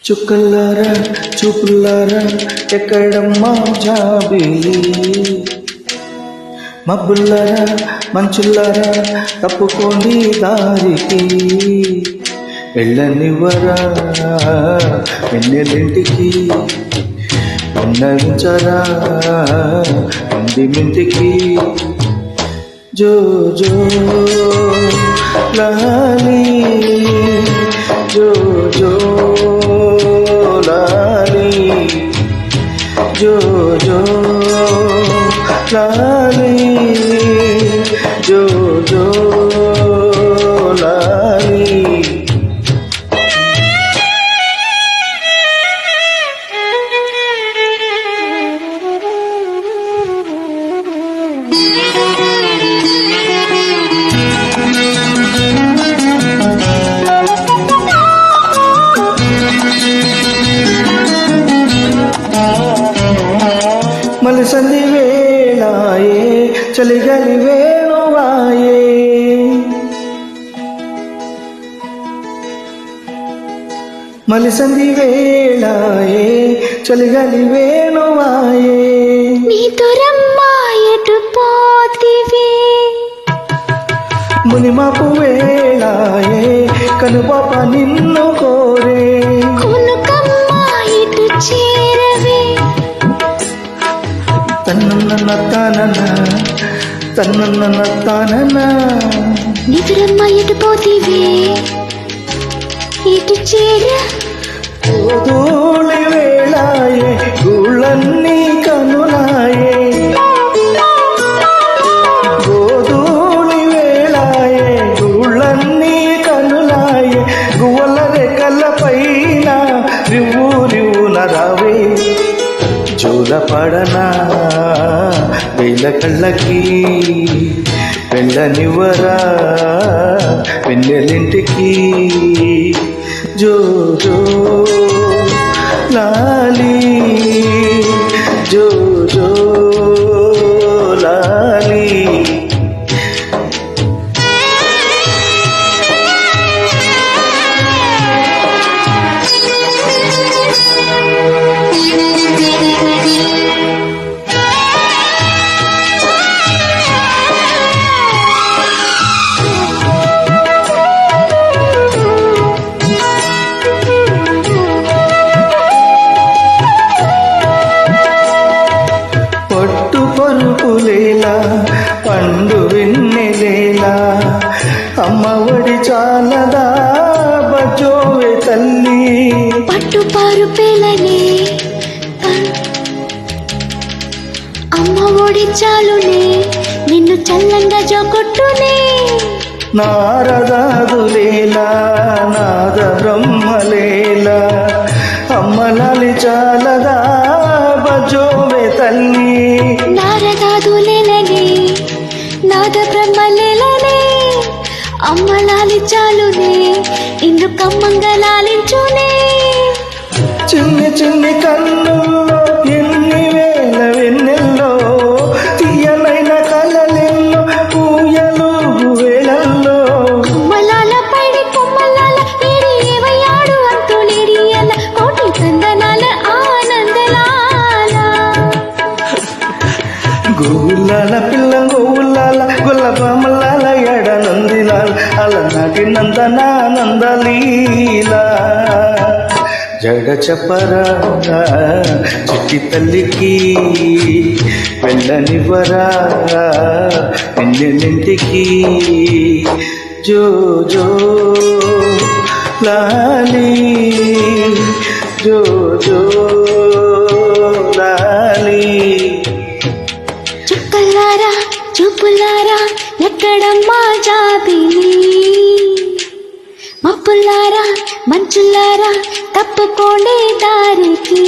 చుక్కల్లారా చూపుల్లారా ఎక్కడమ్మా జాబిలి, మబ్బుల్లారా మంచుల్లారా తప్పుకోండి దారికి, వెళ్ళనివ్వరా వెన్నెలింటికి, ఉన్నవించరా మింటికి. జో జో లాలి జో జో లాలి జో జో లాలి జో జో లాలి. మలిసంది వేళాయే చలిగలి వేణువాయే, మలిసంది వేళాయే చలిగలి వేణువాయే, నీతో రమ్మాయటు పోతివే, మునిమాపు వేళాయే కనుపాప నిన్ను కోరే, కొనుకమ్మాయటు చేరవే, తన్నన్న తానన తన్నన్న తానన. నీతో రమ్మాయటు పోతివే ఇటు చేర, గోధూళి వేళాయే గుళ్ళన్నీ కనులాయే, గోధూళి వేళాయే గుళ్ళన్నీ కనులాయే, గువ్వల రెక్కల పైన రివ్వు రివ్వున రావే, జోల పడనా వేల కళ్ళకి, వెళ్ళనివ్వరా వెన్నెలింటికి. జో జో లాలి జో జో లాలి. పరుపులేలా పండు వెన్నెలేలా, అమ్మ ఒడి చాలదా బజోవే తల్లి, పట్టు పరుపెలనే అమ్మ ఒడి చాలునే, నిన్ను చల్లంగా జోకొట్టునే, నారదాదులేలా నాద బ్రహ్మలేలా, అమ్మలాలి చాలదా బజోవే తల్లి, నారదాదులేలనే నాద బ్రహ్మలేలనే, అమ్మలాలి చాలునే ఇందు కమ్మంగా లాలించునే. చిన్ని చిన్ని కన్నుల్లో ఎన్ని వేల వెన్నెల్లో, తీయనైన కలలెల్లో పూయలు వేళల్లో, కొమ్మలాల పడి కొమ్మలాల ఏడి ఏవయాడు అంతులేడియల, కోటి చందనాల ఆనందలాల, గోవులాల పిల్ల గోవులాల గొల్లపామలాల ఎడ నందిలాల, అలనాటి నందనానందలీలా. జడ చెప్పరా చిట్టి తల్లికి, వెళ్ళనివ్వరా వెన్నెలింటికి. జో జో లాలి జో జో లాలి. చుక్కలారా చూపులారా ఎక్కడమ్మా జాబిలి, మబ్బుల్లారా మంచుల్లారా తప్పుకోండి దారికి.